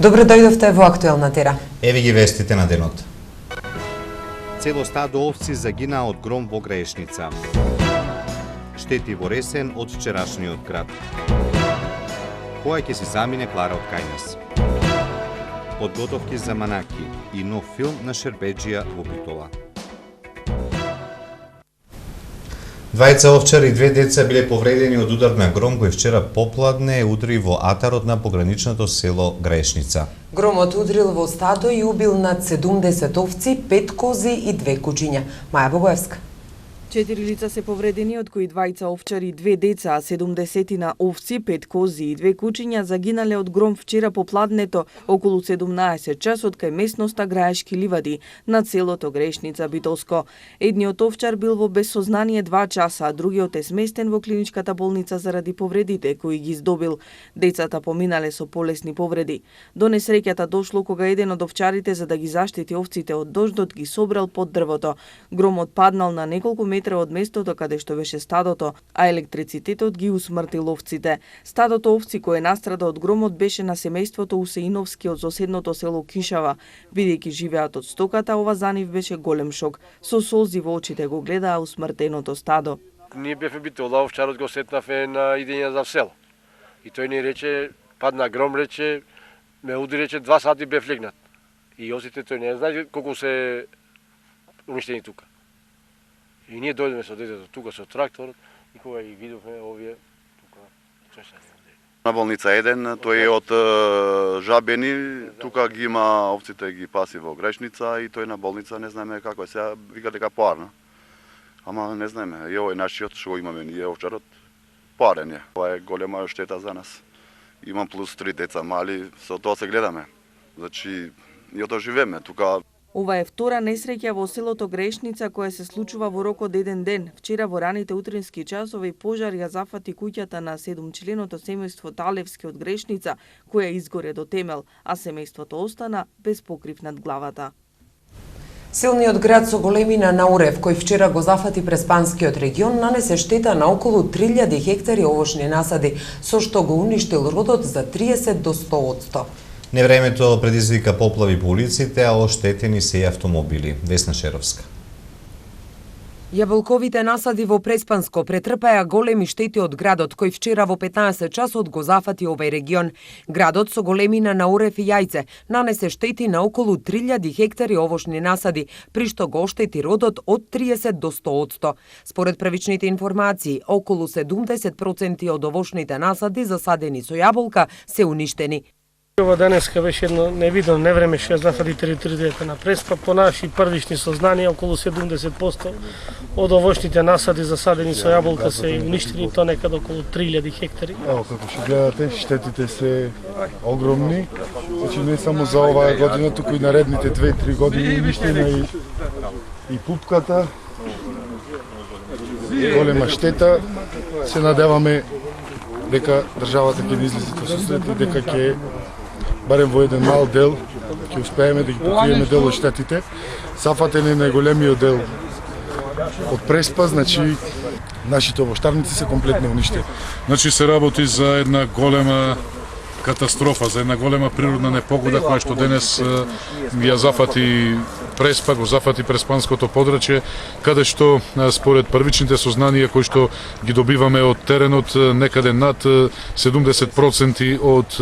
Добро дојдовте во Актуелна тера. Еви ги вестите на денот. Цело стадо овци загина од гром во Граешница. Штети во Ресен од вчерашниот град. Која ќе си замине Клара од Кајнас. Подготовки за Манаки и нов филм на Шербеджија во Битола. Двајца овчари и две деца биле повредени од удар на гром кој вчера попладне удри во атарот на пограничното село Граешница. Громот удрил во стадо и убил над 70 овци, 5 кози и 2 кучиња. Маја Богоевска. 4 лица се повредени, од кои двајца овчари и 2 деца, а 70 овци, 5 кози и 2 кучиња загинале од гром вчера попладнето околу 17 часот кај местноста Граешки ливади на селото Граешница Битолско. Едниот овчар бил во безсознание 2 часа, а другиот е сместен во клиничката болница заради повредите кои ги здобил. Децата поминале со полесни повреди. До несреќата дошло кога еден од овчарите за да ги заштити овците од дождот ги собрал под дрвото. Громот паднал на неколку метра од местото каде што беше стадото, а електрицитетот ги усмртил овците. Стадото овци кое настрада од громот беше на семејството Усеиновски од соседното село Кишава. Бидејќи живеат од стоката, ова за нив беше голем шок. Со солзи во очите го гледаа усмртеното стадо. Ние бевме Битола, овчарот го сетнавме на идење за село. И тој ни рече, падна гром, рече, ме уди, рече, 2 сати бев легнат. И осите тој не знае колку се уништени тука. И ние дојдеме со детето тука со тракторот и кога ги видовме овие тука што се на болница 1, тој е од Жабени, тука ги има овците ги паси во Граешница и тој на болница не знаеме како е сега, вика дека поарна. Ама не знаеме, и овој нашиот што имаме ние овчарот поарен е. Ова е голема штета за нас. Имам плюс 3 деца мали, со тоа се гледаме. Значи, ние тоа живееме тука. Ова е втора несреќа во селото Граешница која се случува во рок од еден ден. Вчера во раните утрински часови пожар ја зафати куќата на 7-членото семејство Талевски од Граешница, која изгоре до темел, а семејството остана без покрив над главата. Силниот град со големина на урев, кој вчера го зафати Преспанскиот регион, нанесе штета на околу 3000 хектари овошни насади, со што го уништил родот за 30 до 100%. Невремето предизвика поплави по улиците, а оштетени се и автомобили. Весна Шеровска. Јаболковите насади во Преспанско претрпеа големи штети од градот, кој вчера во 15 часот го зафати овој регион. Градот со големина на урев и јајце нанесе штети на околу 3000 хектари овошни насади, при што го оштети родот од 30 до 100%. Според првичните информации, околу 70% од овошните насади засадени со јаболка се уништени. Ова денеска беше едно невидно невреме што зафати територијата на Преспа. По наши првични сознанија, околу 70% од овошните насади засадени со јаболка се уништени, тоа некаде околу 3000 хектари. Ево, како што гледате, штетите се огромни. Значи не само за оваа година, туку и наредните 2-3 години уништена и пупката. Голема штета. Се надеваме дека државата ќе ни излезе со сусрет и дека ќе барем во еден мал дел ќе успееме да ги покриеме дел од штетите. Зафатен е најголемиот дел од Преспа, значи нашите овоштарници се комплетно уништени. Значи се работи за една голема катастрофа, за една голема природна непогода која што денес ја зафати Преспа, го зафати Преспанското подрачје, каде што според првичните сознанија кои што ги добиваме од теренот, некаде над 70% од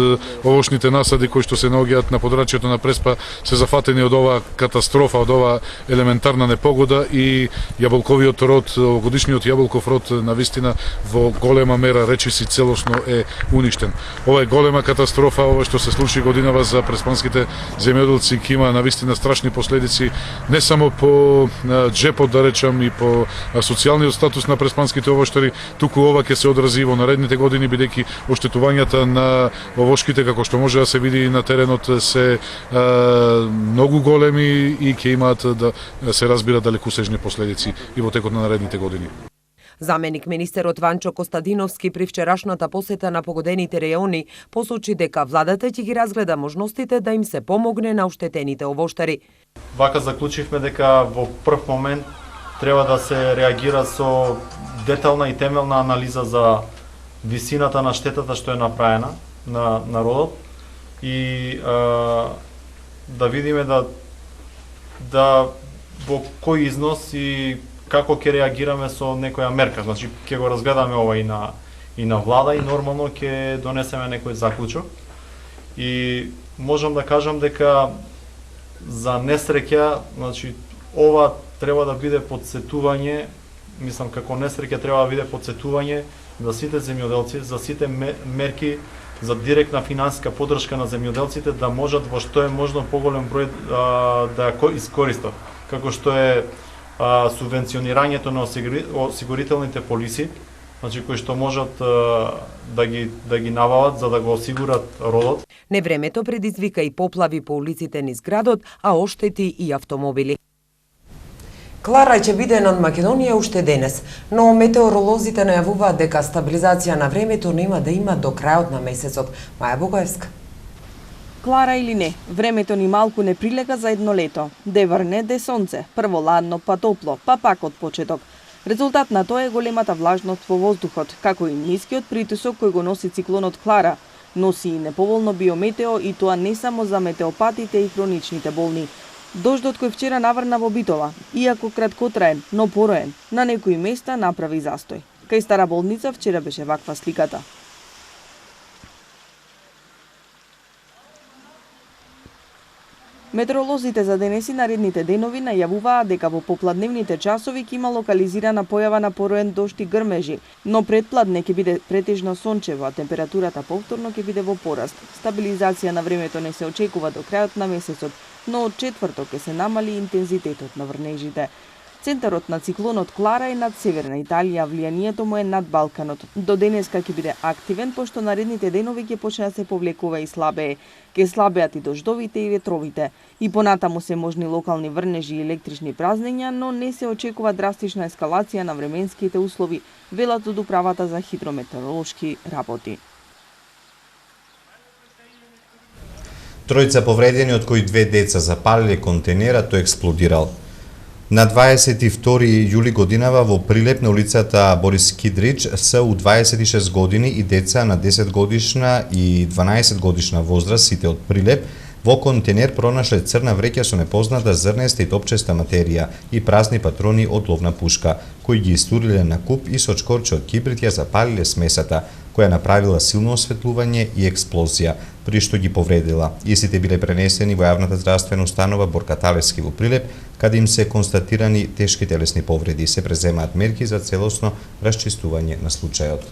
овошните насади кои што се наоѓаат на подрачјето на Преспа се зафатени од оваа катастрофа, од оваа елементарна непогода и јаболковиот род, годишниот јаболков род навистина во голема мера речиси целосно е уништен. Ова е голема катастрофа, ова што се случи годинава за преспанските земјоделци ќе има навистина страшни последици не само по джепот, да речам, и по социјалниот статус на преспанските овоштари, туку ова ќе се одрази во наредните години, бидејќи оштетувањата на овошките, како што може да се види на теренот, се многу големи и ќе имаат да се разбира далекусежни последици и во текот на наредните години. Заменик министерот Ванчо Костадиновски при вчерашната посета на погодените реони посочи дека владата ќе ги разгледа можностите да им се помогне на оштетените овоштари. Вака заклучивме дека во прв момент треба да се реагира со детална и темелна анализа за висината на штетата што е направена на народот и да видиме да во кој износ и како ќе реагираме со некоја мерка. Значи ќе го разгледаме ова и на влада и нормално ќе донесеме некој заклучок. И можам да кажам дека за несреќа, значи ова треба да биде потсетување, мислам како несреќа треба да биде потсетување за сите земјоделци, за сите мерки за директна финансиска поддршка на земјоделците да можат во што е можно поголем број да искористат, како што е субвенционирањето на осигурителните полиси, значи кои што можат да ги набават за да го осигурат родот. Невремето предизвика и поплави по улиците низ градот, а оштети и автомобили. Клара ќе биде над Македонија уште денес, но метеоролозите најавуваат дека стабилизација на времето нема да има до крајот на месецот. Маја Богоевска. Клара или не, времето ни малку не прилега за едно лето. Де врне, де сонце, прво ладно, па топло, па пак од почеток. Резултат на тоа е големата влажност во воздухот, како и нискиот притисок кој го носи циклонот Клара. Носи и неповолно биометео и тоа не само за метеопатите и хроничните болни. Дождот кој вчера наврна во Битола, иако краткотраен, но пороен, на некои места направи застој. Кај Стара болница вчера беше ваква сликата. Метеоролозите за денес и наредните денови најавуваа дека во попладневните часови ќе има локализирана појава на пороен дожд и грмежи, но предпладне ќе биде претежно сончево, а температурата повторно ќе биде во пораст. Стабилизација на времето не се очекува до крајот на месецот, но од четврток ќе се намали интензитетот на врнежите. Центарот на циклонот Клара е над Северна Италија, влијанието му е над Балканот. До денеска ќе биде активен, пошто наредните денови ќе почне да се повлекува и слабее. Ке слабеат и дождовите и ветровите. И понатаму се можни локални врнежи и електрични празнења, но не се очекува драстична ескалација на временските услови, велат од управата за хидрометеоролошки работи. Тројца повредени, од кои 2 деца запалиле контейнерот, тој експлодирал. На 22 јули годинава во Прилеп на улицата Борис Кидрич се у 26 години и деца на 10 годишна и 12 годишна возраст, сите од Прилеп, во контейнер пронашле црна вреќа со непозната зрнеста и топчеста материја и празни патрони од ловна пушка, кои ги истуриле на куп и со чкорче од кибрит ја запалиле смесата, која направила силно осветлување и експлозија, при што ги повредила. Истите биле пренесени во јавната здравствена установа Борка Талевски во Прилеп, каде им се констатирани тешки телесни повреди и се преземаат мерки за целосно расчистување на случајот.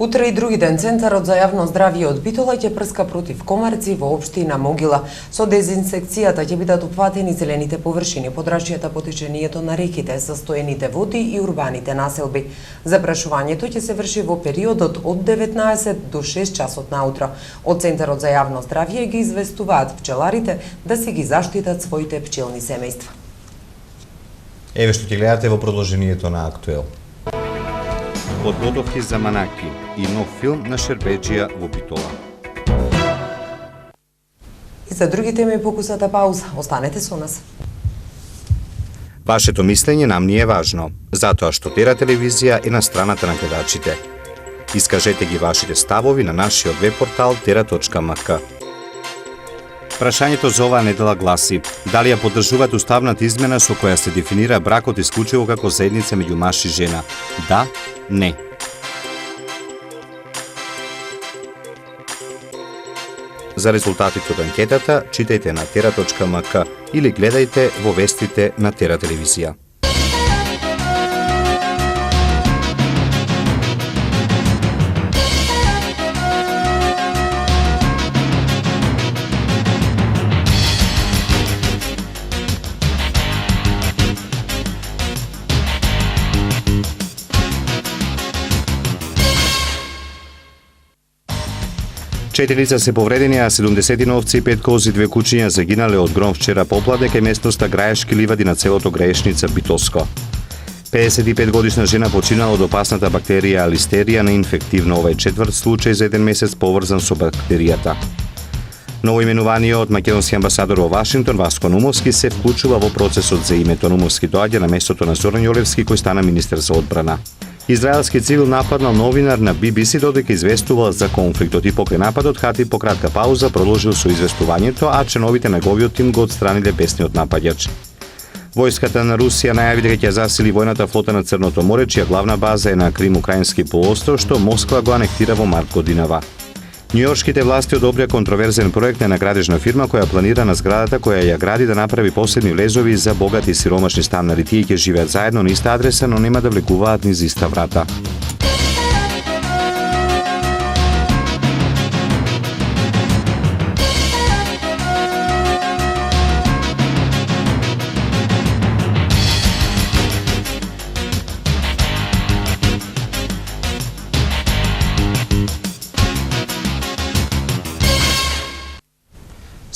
Утре и други ден Центарот за јавно здравје од Битола ќе прска против комарци во општина Могила. Со дезинсекцијата ќе бидат опфатени зелените површини, подрачјата по течението на реките, застоените води и урбаните населби. Запрашувањето ќе се врши во периодот од 19 до 6 часот наутро. Од Центарот за јавно здравје ги известуваат пчеларите да си ги заштитат своите пчелни семејства. Еве што ќе гледате во продолжението на Актуел. Подготовки за Манаки и нов филм на Шербеджија во Битола. И за други теми покусата пауза. Останете со нас. Вашето мислење нам ни е важно, затоа што Тера телевизија е на страната на гледачите. Искажете ги вашите ставови на нашиот веб портал tera.mk. Прашањето за оваа недела гласи: дали ја поддржувате уставната измена со која се дефинира бракот исклучиво како заедница меѓу маж и жена? Да, не. За резултатите од анкетата читајте на tera.mk или гледајте во вестите на Тера телевизија. Четири лица се повредени, а 70 овци и 5 кози и 2 кучиња загинале од гром вчера попладне кај местноста Граешки ливади на селото Граешница, Битолско. 55 годишна жена починала од опасната бактерија алистерија на инфективно, овој четврт случај за еден месец поврзан со бактеријата. Новоименуваниот македонски амбасадор во Вашингтон Васко Нумовски се вклучува во процесот за името. Нумовски доаѓа на местото на Зоран Јолевски кој стана министер за одбрана. Израелски цивил нападнал новинар на BBC додека известувал за конфликтот и покрај нападот Хати по кратка пауза продолжил со известувањето, а членовите на неговиот тим го отстраниле бесниот напаѓач. Војската на Русија најави дека ќе засили војната флота на Црното море, чија главна база е на Крим-Украински полуостров, што Москва го анектира во март годинава. Њујоршките власти одобрија контроверзен проект на една градежна фирма која планира на зградата која ја гради да направи посебни влезови за богати и сиромашни станари. Тие ќе живеат заедно на иста адреса, но нема да влегуваат низ иста врата.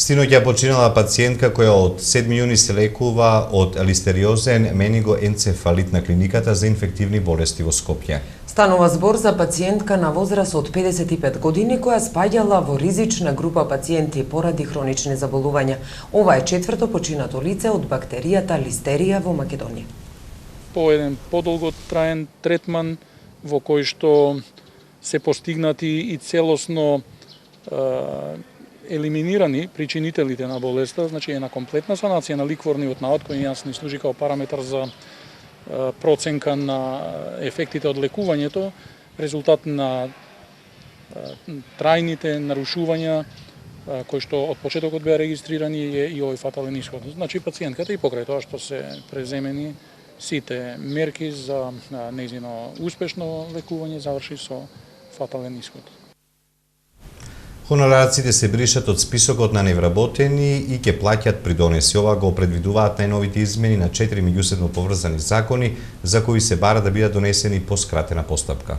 Синоќ ја починала пациентка која од 7 јуни се лекува од листериозен менинgoенцефалит на клиниката за инфективни болести во Скопје. Станува збор за пациентка на возраст од 55 години која спаѓала во ризична група пациенти поради хронични заболувања. Ова е четврто починато лице од бактеријата листерија во Македонија. По еден подолготраен третман во кој што се постигнати и целосно елиминирани причинителите на болеста, значи една комплетна санација на ликворниот наод кој јас ни служи како параметар за проценка на ефектите од лекувањето, резултат на трајните нарушувања кои што од почетокот беа регистрирани е и овој фатален ишод. Значи пациентката и покрај тоа што се преземени сите мерки за нејзино успешно лекување заврши со фатален ишод. Хонорарците се бришат од списокот на невработени и ќе плаќаат придонеси. Ова го предвидуваат најновите измени на 4 меѓусебно поврзани закони за кои се бара да бидат донесени по скратена постапка.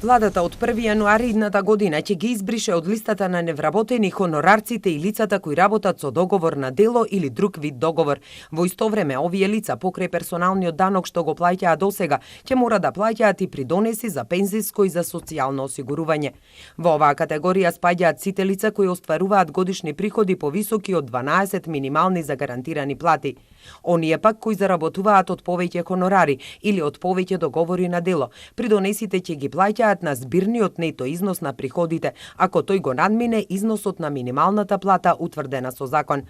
Владата од 1 јануари идната година ќе ги избрише од листата на невработени хонорарците и лицата кои работат со договор на дело или друг вид договор. Во исто време, овие лица покрај персоналниот данок што го плаќаа досега, ќе мора да плаќаат и придонеси за пензиско и за социјално осигурување. Во оваа категорија спаѓаат сите лица кои остваруваат годишни приходи повисоки од 12 минимални загарантирани плати. Оние пак кои заработуваат од повеќе хонорари или од повеќе договори на дело, придонесите ќе ги плаќаат на збирниот нето износ на приходите, ако тој го надмине износот на минималната плата утврдена со закон.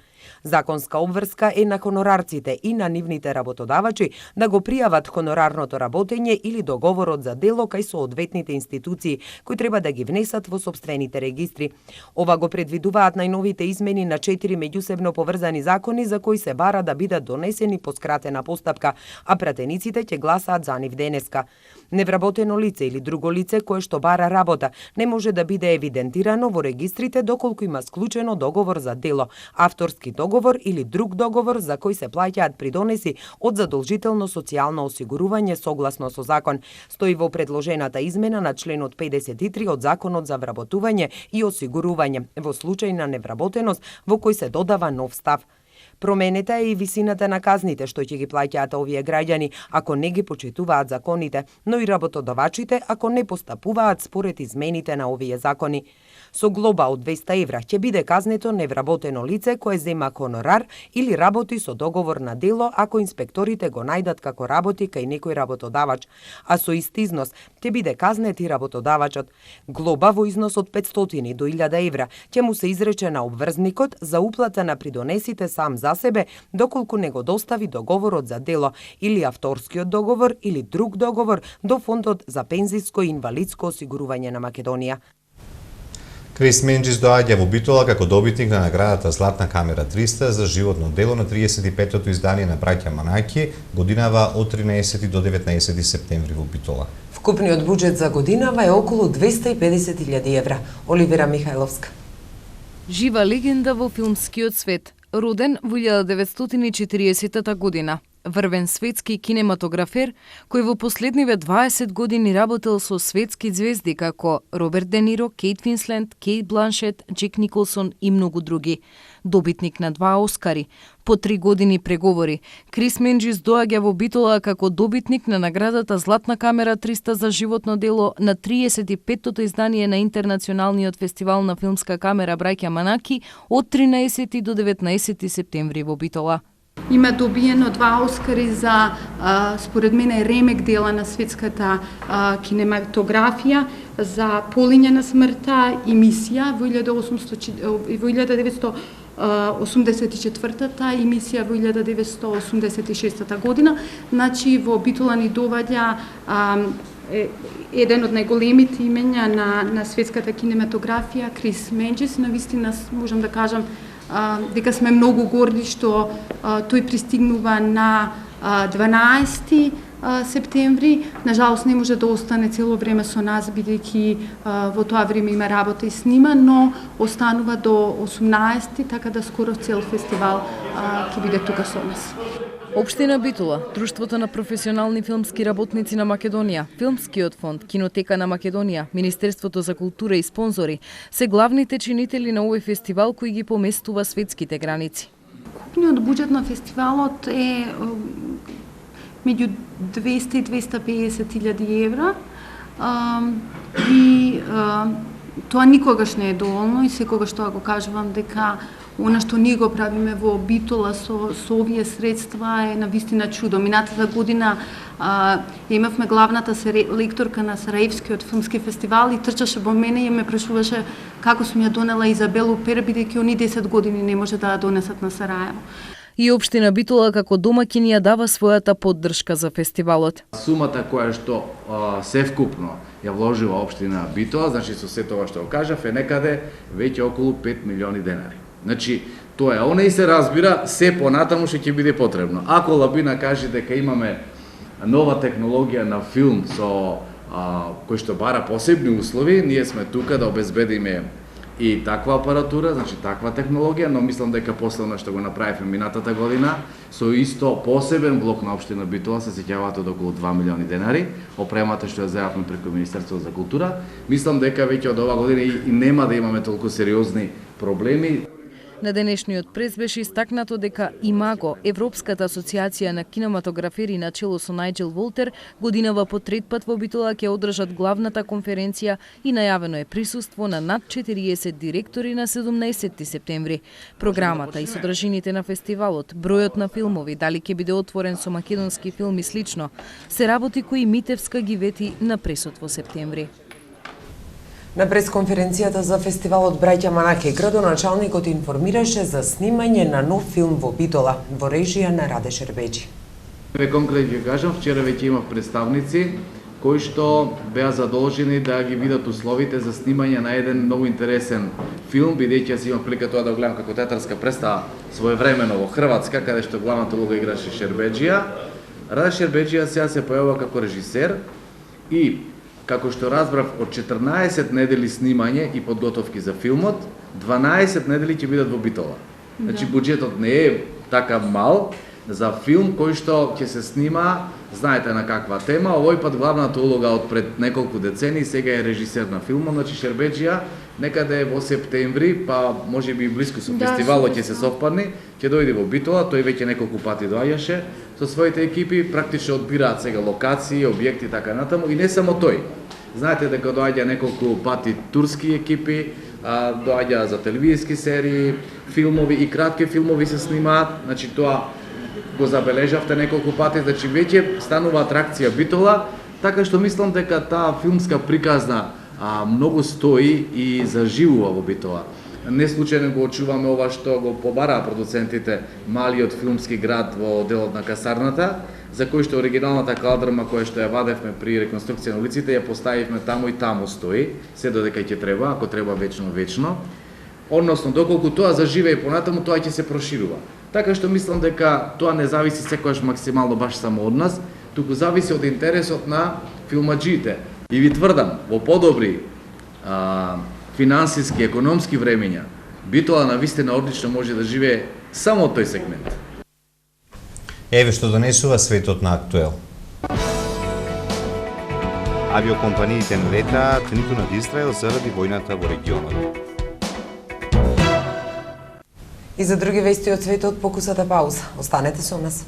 Законска обврска е на хонорарците и на нивните работодавачи да го пријават хонорарното работење или договорот за дело кај соодветните институции кои треба да ги внесат во сопствените регистри. Ова го предвидуваат најновите измени на 4 меѓусебно поврзани закони за кои се бара да бидат донесени по скратена постапка, а пратениците ќе гласаат за нив денеска. Невработено лице или друго лице кое што бара работа не може да биде евидентирано во регистрите доколку има склучено договор за дело, авторски договор или друг договор за кој се плаќаат придонеси од задолжително социјално осигурување согласно со закон, стои во предложената измена на членот 53 од Законот за вработување и осигурување во случај на невработеност во кој се додава нов став. Променета е и висината на казните што ќе ги плаќаат овие граѓани ако не ги почитуваат законите, но и работодавачите ако не постапуваат според измените на овие закони. Со глоба од 200 евра ќе биде казнето невработено лице кое зема хонорар или работи со договор на дело ако инспекторите го најдат како работи кај некој работодавач, а со ист износ ќе биде казнет и работодавачот. Глоба во износ од 500 до 1000 евра ќе му се изрече на обврзникот за уплата на придонесите сам за себе доколку не го достави договорот за дело или авторскиот договор или друг договор до Фондот за пензиско и инвалидско осигурување на Македонија. Крис Менџис доаѓа во Битола како добитник на наградата Златна камера 300 за животно дело на 35-тото издание на браќа Манаки, годинава од 13 до 19 септември во Битола. Вкупниот буџет за годинава е околу 250.000 евра. Оливера Михајловска. Жива легенда во филмскиот свет. Роден во 1940 година. Врвен светски кинематографер, кој во последниве 20 години работел со светски звезди како Роберт Де Ниро, Кейт Винслет, Кейт Бланшет, Джек Николсон и многу други. Добитник на 2 Оскари, по 3 години преговори, Крис Менџис доаѓа во Битола како добитник на наградата Златна камера 300 за животно дело на 35-тото издание на Интернационалниот фестивал на филмска камера браќа Манаки од 13 до 19 септември во Битола. Има добиено 2 Оскари за, според мене, ремек дела на светската кинематографија за Полиња на смртта и Мисија во 1984-та и Мисија во 1986 година. Значи, во Битола ни доваѓа еден од најголемите имења на светската кинематографија, Крис Менџис. Навистина можам да кажам дека сме многу горди што тој пристигнува на 12 септември. Нажалост не може да остане цело време со нас, бидејќи во тоа време има работа и снима, но останува до 18, така да скоро цел фестивал ќе биде тука со нас. Општина Битола, Друштвото на професионални филмски работници на Македонија, Филмскиот фонд, Кинотека на Македонија, Министерството за култура и спонзори се главните чинители на овој фестивал кој ги поместува светските граници. Купниот буџет на фестивалот е меѓу 200 и 250 илјади евра и тоа никогаш не е доволно и секогаш тоа го кажувам дека она што ние го правиме во Битола со овие средства е навистина чудо. Минатата година имавме главната лекторка на Сараевскиот филмски фестивал и трчаше во мене и ме прашуваше како сум ја донела Изабелу Пер, бидејќи они 10 години не може да ја донесат на Сараево. И општина Битола како домаќин ја дава својата поддршка за фестивалот. Сумата која што севкупно ја вложила општина Битола, значи со се тоа што го кажав, е некаде веќе околу 5 милиони денари. Значи, тоа е она и се разбира, се понатаму што ќе биде потребно. Ако Лабина каже дека имаме нова технологија на филм со кој што бара посебни услови, ние сме тука да обезбедиме и таква апаратура, значи таква технологија, но мислам дека последно што го направивме минатата година, со исто посебен блок на општина Битола се сеќавате од околу 2 милиони денари, опремата што ја зајавме преку Министерството за култура, мислам дека веќе од ова година и нема да имаме толку сериозни проблеми. На денешниот прес беше истакнато дека ИМАГО, Европската асоциација на кинематографери на чело со Најджел Волтер, годинава по трет пат во Битола ќе одржат главната конференција и најавено е присуство на над 40 директори на 17 септември. Програмата и содржините на фестивалот, бројот на филмови, дали ќе биде отворен со македонски филм и слично, се работи кои Митевска ги вети на пресот во септември. На пресконференцијата за фестивалот Браќа Манаке, градоначалникот информираше за снимање на нов филм во Битола, во режија на Раде Шербеџи. Конкретно ќе кажам, вчера веќе имав представници кои што беа задолжени да ги видат условите за снимање на еден многу интересен филм, бидејќи јас имав прилика тоа да го гледам како театарска представа своевремено во Хрватска, каде што главната улога играше Шербеџија. Раде Шербеџија сега се појавува како режисер и како што разбрав, од 14 недели снимање и подготовки за филмот, 12 недели ќе бидат во Битола. Значи, буџетот не е така мал за филм кој што ќе се снима, знаете на каква тема, овој пат главната улога од пред неколку децени, сега е режисер на филмот, значи Шербеџија, некаде во септември, па може би близко со фестивалот ќе се совпадне, ќе дојде во Битола, тој веќе неколку пати доаѓаше со своите екипи, практично одбираат сега локации, објекти така натаму и не само тој. Знаете дека доаѓа неколку пати турски екипи, доаѓа за телевизиски серии, филмови и кратки филмови се снимаат, значи тоа го забележавте неколку пати, значи веќе станува атракција Битола, така што мислам дека таа филмска приказна многу стои и заживува во Битола. Не случајно го очуваме ова што го побараа продуцентите малиот филмски град во делот на касарната, за кој што оригиналната кадрма која што ја вадевме при реконструкција на улиците ја поставивме таму и таму стои, се додека ќе треба, ако треба вечно. Односно, доколку тоа заживе и понатаму, тоа ќе се проширува. Така што мислам дека тоа не зависи секојаш максимално баш само од нас, туку зависи од интересот на филмаџиите. И ви тврдам, во подобри финансиски, економски времења, Битола навистина одлично може да живее само од тој сегмент. Еве што донесува светот на актуел. Авиокомпаниите не летаат ниту над Израел заради војната во регионот. И за други вести од светот покусата пауза. Останете со нас.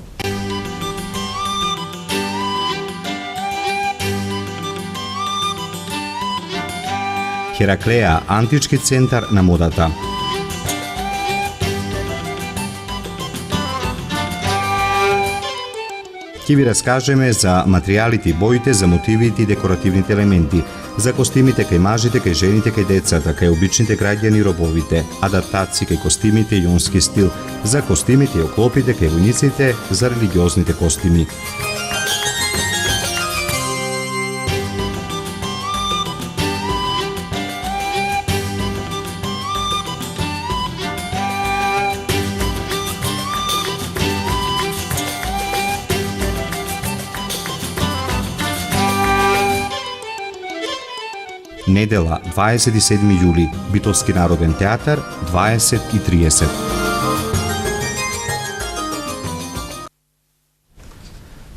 Хераклеја, антички центар на модата. Ќе ви раскажеме за материјалите и боите, за мотивите и декоративните елементи, за костимите кај мажите, кај жените, кај децата, кај обичните граѓани и робовите, адаптации кај костимите и јонски стил, за костимите и оклопите кај војниците, за религиозните костими. Недела, 27 јули, Битолски народен театар, 20:30.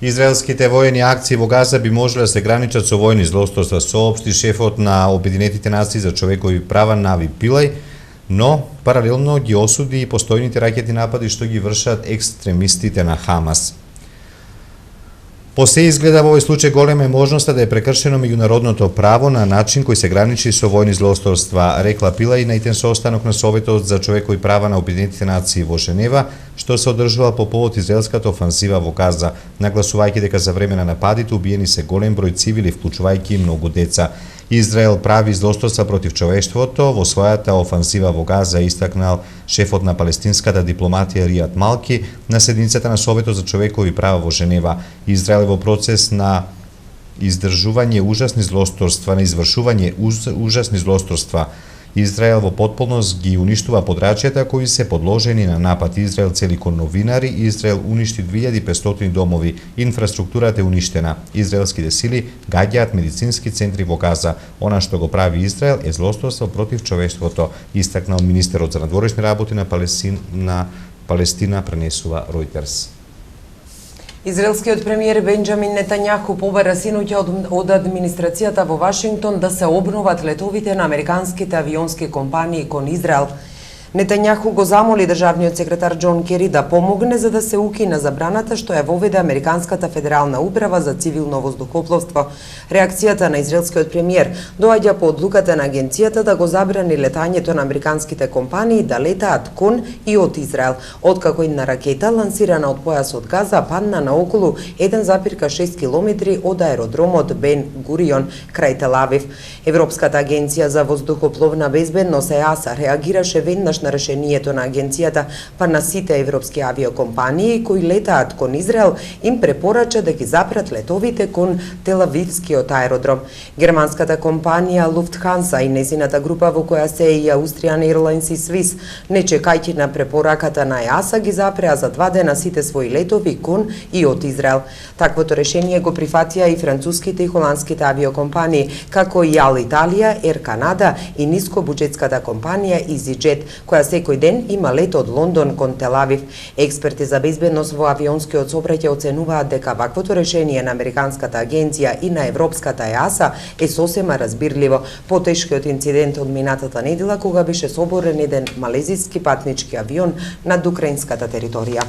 Израелските воени акции во Газа би можеле да се граничат со војни злосторства, соопшти шефот на Обединетите нации за човекови права Нави Пилај, но паралелно ги осуди и постојните ракетни напади што ги вршат екстремистите на Хамас. По се изгледа во овој случај голема е можноста да е прекршено меѓународното право на начин кој се граничи со војни злосторства, рекла Пилај на итен состанок на Советот за човекови права на Обединетите нации во Женева, што се одржува по повод израелската офанзива во Газа, нагласувајќи дека за време на нападите убиени се голем број цивили, вклучувајќи и многу деца. Израел прави злосторства против човештвото во својата офанзива во Газа, истакнал шефот на палестинската дипломатија Ријад Малки на седницата на Советот за човекови права во Женева. Израел е во процес на издржување ужасни злосторства, на извршување ужасни злосторства. Израел во потполност ги уништува подрачјата кои се подложени на напад. Израел цели кон новинари, Израел уништи 2500 домови, инфраструктурата е уништена. Израелските сили гаѓаат медицински центри во Газа. Она што го прави Израел е злосторство против човештвото, истакнал министерот за надворешни работи на Палестина, пренесува Reuters. Израелскиот премиер Бенџамин Нетањаху побара синоќа од администрацијата во Вашингтон да се обноват летовите на американските авионски компании кон Израел. Нетањаху го замоли државниот секретар Џон Кери да помогне за да се укине забраната што ја воведе Американската федерална управа за цивилно воздухопловство. Реакцијата на израелскиот премиер доаѓа по одлуката на агенцијата да го забрани летањето на американските компании да летаат кон и од Израел, откако една ракета лансирана од појасот Газа падна на околу 1,6 километри од аеродромот Бен Гурион крај Тел Авив. Европската агенција за воздухопловна безбедност ЕАСА реагираше веднаш на решението на агенцијата, па на сите европски авиокомпании кои летаат кон Израел им препорача да ги запрат летовите кон Телавивскиот аеродром. Германската компанија Lufthansa и незината група во која се и Austrian Airlines и Swiss, не чекајќи на препораката на ЕАСА, ги запреа за 2 дена сите своји летови кон и од Израел. Таквото решение го прифатија и француските и холандските авиокомпании, како и Алиталија, Ер Канада и нискобуџетската компанија EasyJet, која секој ден има лет од Лондон кон Тел Авив. Експерти за безбедност во авионскиот сообраќај оценуваат дека ваквото решение на Американската агенција и на Европската ЕАСА е сосема разбирливо по тешкиот инцидент од минатата недела кога беше соборен еден малезиски патнички авион над украинската територија.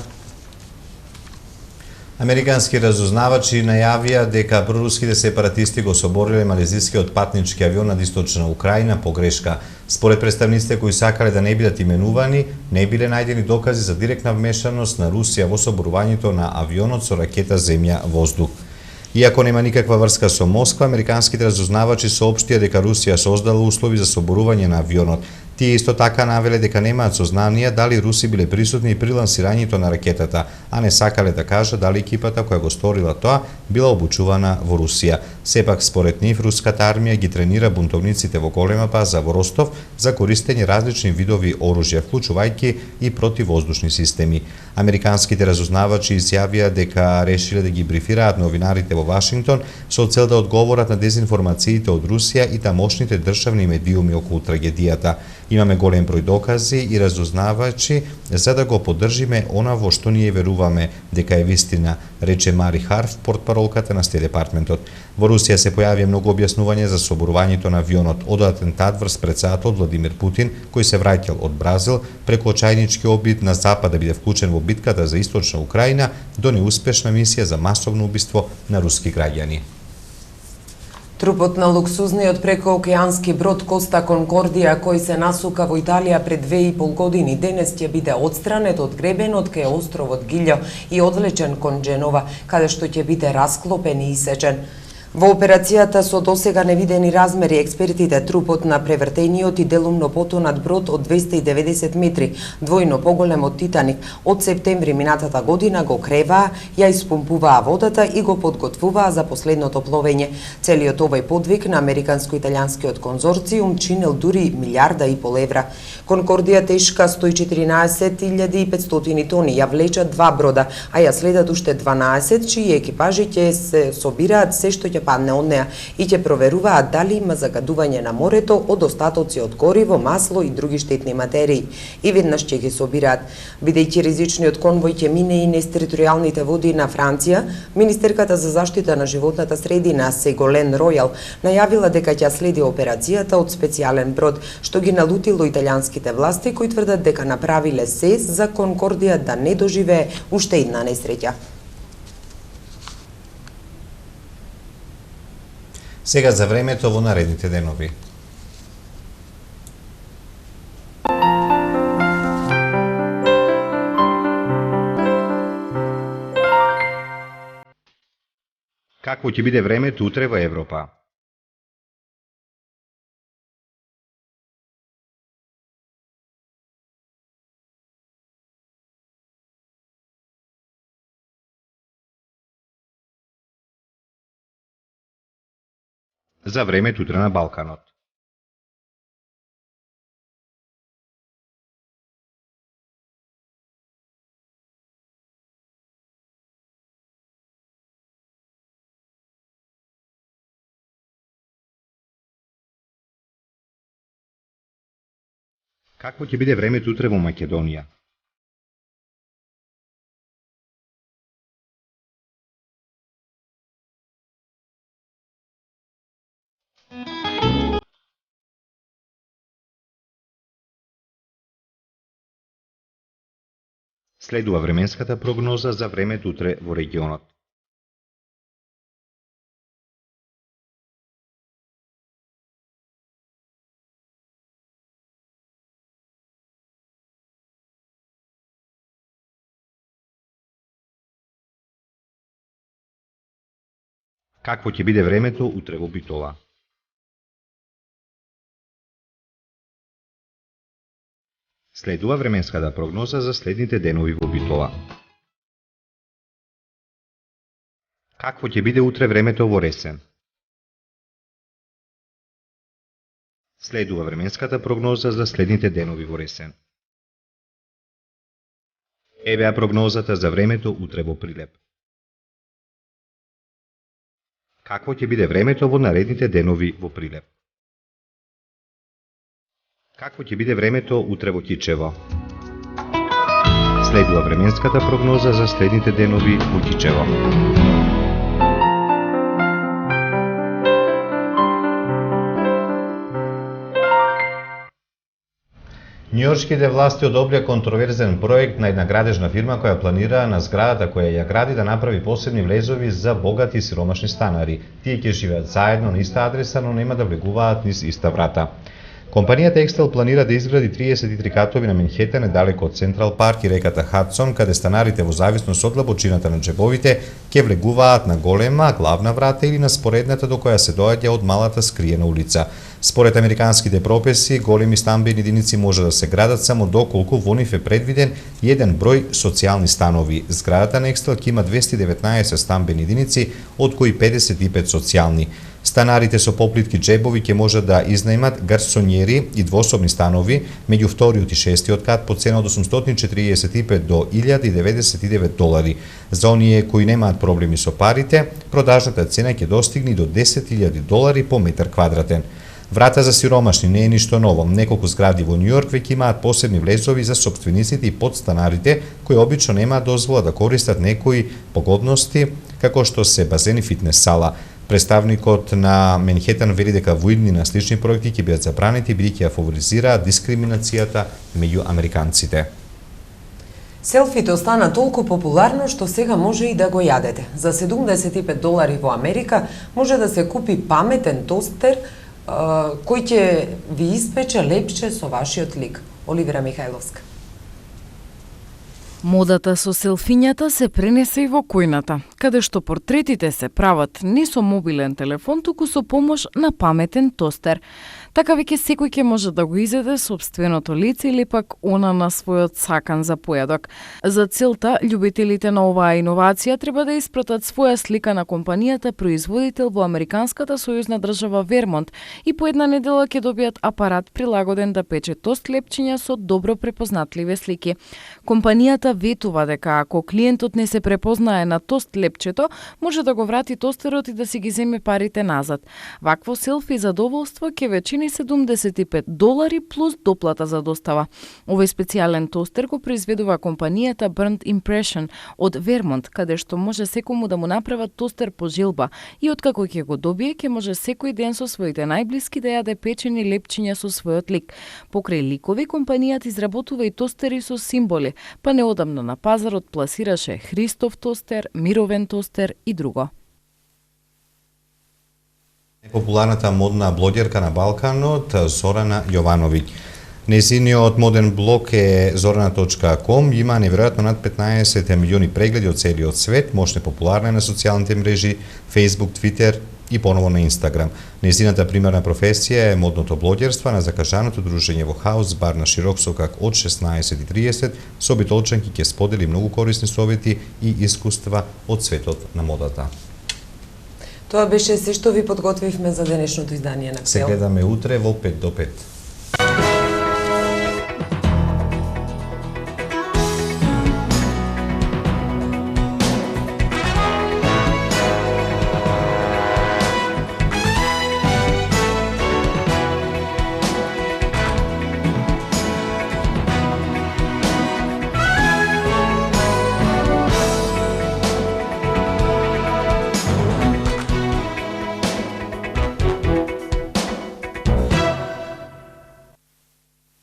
Американски разузнавачи најавија дека проруските сепаратисти го собориле малезискиот патнички авион над источна Украина по грешка. Според представниците кои сакале да не бидат именувани, не биле најдени докази за директна вмешаност на Русија во соборувањето на авионот со ракета земја-воздух. Иако нема никаква врска со Москва, американските разузнавачи соопштија дека Русија создала услови за соборување на авионот. Тие исто така навеле дека немаат сознанија дали руси биле присутни при лансирањето на ракетата, а не сакале да кажат дали екипата која го сторила тоа била обучувана во Русија. Сепак, според нив, руската армија ги тренира бунтовниците во голема база во Ростов за користење различни видови оружја, вклучувајќи и противвоздушни системи. Американските разузнавачи изјавија дека решиле да ги брифираат новинарите во Вашингтон со цел да одговорат на дезинформациите од Русија и тамошните државни медиуми околу трагедијата. Имаме голем број докази и разузнавачи за да го поддржиме она во што ние веруваме дека е вистина, рече Мари Харф, портпаролката на Стейт департментот. Во Русија се појавија многу објаснување за соборувањето на авионот од атентат врз претседател Владимир Путин, кој се враќал од Бразил преку очајнички обид на Запад да биде вклучен во битката за источна Украина до неуспешна мисија за масовно убиство на руски граѓани. Трупот на луксузниот прекоокеански брод Коста Конкордија, кој се насука во Италија пред 2,5 години, денес ќе биде отстранет од гребенот кај островот Гилјо и одвлечен кон Дженова, каде што ќе биде расклопен и исечен. Во операцијата со досега невидени размери, експертите трупот на превртениот и делумно потонат брод од 290 метри, двојно поголем од Титаник, од септември минатата година го креваа, ја испумпуваа водата и го подготвуваа за последното пловење. Целиот овој подвиг на американско-италијанскиот конзорциум чинел дури 1,5 милиарда евра. Конкордија тешка 114.500 тони, ја влечат 2 брода, а ја следат уште 12, чии екипажи ќе се собираат се што ќе падне од неа и ќе проверуваат дали има загадување на морето од остатоци од гориво, масло и други штетни материи. И веднаш ќе ги собираат. Бидејќи ризичниот конвој ќе мине и низ територијалните води на Франција, министерката за заштита на животната средина Сеголен Ројал најавила дека ќе следи операцијата од специјален брод, што ги налутило италијанските власти, кои тврдат дека направиле се за Конкордија да не доживее уште една несреќа. Сега за времето во наредните денови. Какво ќе биде времето утре во Европа? За времето утре на Балканот. Какво ќе биде времето утре во Македонија? Следува временската прогноза за времето утре во регионот. Какво ќе биде времето утре во Битола? Следува временската прогноза за следните денови во Битола. Какво ќе биде утре времето во Ресен? Следува временската прогноза за следните денови во Ресен. Евеа прогнозата за времето утре во Прилеп. Какво ќе биде времето во наредните денови во Прилеп? Какво ќе биде времето утре во Кичево? Следува временската прогноза за следните денови во Кичево. Њујоршките власти одобрија контроверзен проект на една градежна фирма која планира на зградата која ја гради да направи посебни влезови за богати и сиромашни станари. Тие ќе живеат заедно на иста адреса, но нема да влегуваат низ иста врата. Компанијата Екстел планира да изгради 33 катови на Менхетен недалеку од Централ парк и реката Хадсон, каде станарите во зависност од длабочината на џебовите ќе влегуваат на голема главна врата или на споредната до која се доаѓа од малата скриена улица. Според американските прописи, големи стамбени единици може да се градат само доколку во нив е предвиден еден број социјални станови. Зградата на Екстел ќе има 219 стамбени единици, од кои 55 социјални. Станарите со поплитки џебови ќе може да изнајмат гарсонјери и двособни станови меѓу вториот и шестиот кат по цена од $845 до $1099. За оние кои немаат проблеми со парите, продажната цена ќе достигне до $10,000 по метар квадратен. Врата за сиромашни не е ништо ново. Неколку згради во Њујорк веќе имаат посебни влезови за сопствениците и подстанарите, кои обично немаат дозвола да користат некои погодности, како што се базен и фитнес сала. Представникот на Менхетен вели дека воидни на слични проекти ќе бидат забранети бидејќи ја фаворизираат дискриминацијата меѓу американците. Селфито стана толку популарно што сега може и да го јадете. За $75 во Америка може да се купи паметен тостер кој ќе ви испече лепче со вашиот лик. Оливера Михајловска. Модата со селфињата се пренесе и во којната, каде што портретите се прават не со мобилен телефон, туку со помош на паметен тостер. Така веќе секој ќе може да го изеде собственото лице или пак она на својот сакан за појадок. За целта, љубителите на оваа иновација треба да испратат своја слика на компанијата производител во американската сојузна држава Вермонт и по една недела ќе добијат апарат прилагоден да пече тост лепчиња со добро препознатливи слики. Компанијата ветува дека ако клиентот не се препознае на тост лепчето, може да го врати тостерот и да си ги земе парите назад. Вакво селфи задоволство ќе ве чини $75 плюс доплата за достава. Овој специјален тостер го произведува компанијата Burnt Impression од Вермонт, каде што може секому да му направат тостер по желба и откако ќе го добие, ќе може секој ден со своите најблиски да јаде печени лепчиња со својот лик. Покрај ликови, компанијата изработува и тостери со символи, па неодамна на пазарот пласираше Христов тостер, мировен тостер и друго. Популарната модна блогерка на Балканот Зорана Јовановиќ. Нејзиниот моден блог е zorana.com, има неверојатно над 15 милиони прегледи од целиот свет, мощно популарна е на социјалните мрежи Facebook, Twitter и поново на Instagram. Нејзината примерна професија е модното блогерство на закажаното дружење во Хаус бар на Широк Сокак од 16:30. Со обитолчанки ќе сподели многу корисни совети и искуства од светот на модата. Тоа беше се што ви подготвивме за денешното издание на Се гледаме утре во 5 до 5.